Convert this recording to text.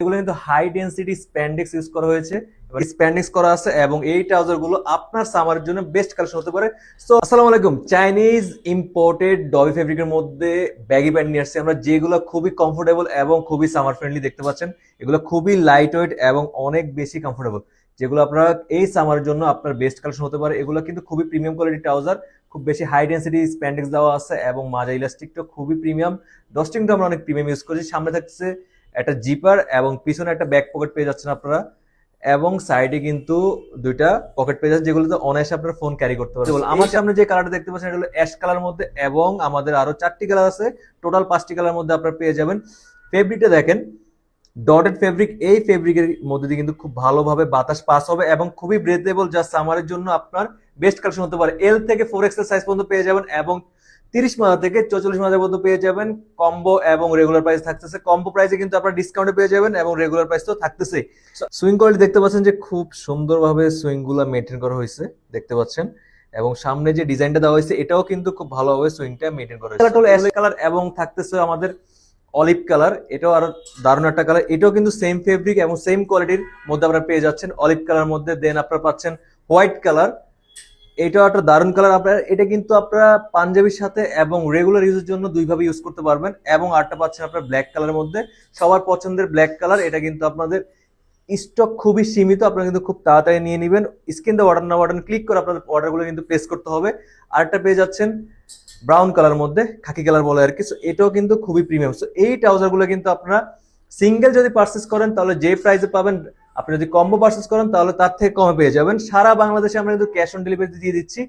এগুলো কিন্তু high density spandex use করা হয়েছে, এবার স্প্যান্ডেক্স করা আছে এবং এই ট্রাউজার গুলো আপনার সামারের জন্য বেস্ট কালেকশন হতে পারে। সো আসসালামু আলাইকুম, চাইনিজ ইম্পোর্টেড ডবি ফেব্রিকের মধ্যে ব্যাগি প্যান্ট নিয়ে আসছি আমরা, যেগুলো খুবই কমফোর্টেবল এবং খুবই সামার ফ্রেন্ডলি। দেখতে পাচ্ছেন এগুলো খুবই লাইট ওয়েট এবং অনেক বেশি কমফোর্টেবল, যেগুলো আপনারা এই সামারের জন্য আপনার বেস্ট কালেকশন হতে পারে। এগুলো কিন্তু খুবই প্রিমিয়াম কোয়ালিটি ট্রাউজার, খুব বেশি হাই ডেন্সিটি স্প্যান্ডেক্স দেওয়া আছে এবং মাজা ইলাস্টিকটা খুবই প্রিমিয়াম। ডস্টিংটা আমরা অনেক প্রিমিয়াম ইউজ করেছি। সামনে থাকছে একটা জিপার এবং পিছনে একটা ব্যাক পকেট পেয়ে যাচ্ছেন আপনারা, এবং সাইডে কিন্তু দুইটা পকেট পেয়ে যাচ্ছে, যেগুলোতে অনায়াসে আপনার ফোন ক্যারি করতে পারবেন। আমার সামনে যে কালারটা দেখতে পাচ্ছেন এটা হলো অ্যাশ কালার মধ্যে, এবং আমাদের আরো 4টি কালার আছে, টোটাল 5টি কালার মধ্যে আপনারা পেয়ে যাবেন। ফেব্রিকটা দেখেন, ডটেড ফেব্রিক। এই ফেব্রিকের মধ্যে দিয়ে কিন্তু খুব ভালোভাবে বাতাস পাস হবে এবং খুবই ব্রেথেবল, যা সামারের জন্য আপনার বেস্ট কালেকশন হতে পারে। এল থেকে 4XL সাইজ পর্যন্ত পেয়ে যাবেন এবং 30 মাজা থেকে 44 মাজা পর্যন্ত পেয়ে যাবেন। কম্বো এবং রেগুলার প্রাইস থাকতেছে। কম্বো প্রাইসে কিন্তু আপনারা ডিসকাউন্টে পেয়ে যাবেন এবং রেগুলার প্রাইস তো থাকতেছে। সুইং কোয়ালিটি দেখতে পাচ্ছেন যে খুব সুন্দরভাবে সুইং গুলা মেনটেন করা হয়েছে, দেখতে পাচ্ছেন। এবং সামনে যে ডিজাইনটা দেওয়া হয়েছে এটাও কিন্তু খুব ভালোভাবে সুইংটা মেনটেন করা হয়েছে। কালারটা হলো অ্যাশ কালার এবং থাকতেছে আমাদের অলিভ কালার, এটাও আরো দারুণ একটা কালার। এটাও কিন্তু সেম ফেব্রিক এবং সেম কোয়ালিটির মধ্যে আপনারা পেয়ে যাচ্ছেন অলিভ কালার মধ্যে। দেন আপনারা পাচ্ছেন হোয়াইট কালার, এটাও একটা দারুণ কালার। আপনার এটা কিন্তু আপনারা পাঞ্জাবির সাথে এবং রেগুলার ইউজের জন্য দুইভাবে ইউজ করতে পারবেন। এবং আরটা পাচ্ছেন আপনার ব্ল্যাক কালারের মধ্যে, সবার পছন্দের ব্ল্যাক কালার। এটা কিন্তু আপনাদের স্টক খুবই সীমিত, আপনারা কিন্তু খুব তাড়াতাড়ি নিয়ে নেবেন। স্ক্রিন দা অর্ডার না বাটন ক্লিক করে আপনাদের অর্ডারগুলো কিন্তু প্লেস করতে হবে। আরেকটা পেয়ে যাচ্ছেন ব্রাউন কালার মধ্যে, খাকি কালার বলে আর কি। এটাও কিন্তু খুবই প্রিমিয়াম। সো এই ট্রাউজারগুলো কিন্তু আপনারা সিঙ্গেল যদি পারচেস করেন তাহলে যে প্রাইসে পাবেন, আপনি যদি কম্বো পারচেস করেন তাহলে তার থেকে কমে পেয়ে যাবেন। সারা বাংলাদেশে আমরা কিন্তু ক্যাশ অন ডেলিভারি দিয়ে দিচ্ছি।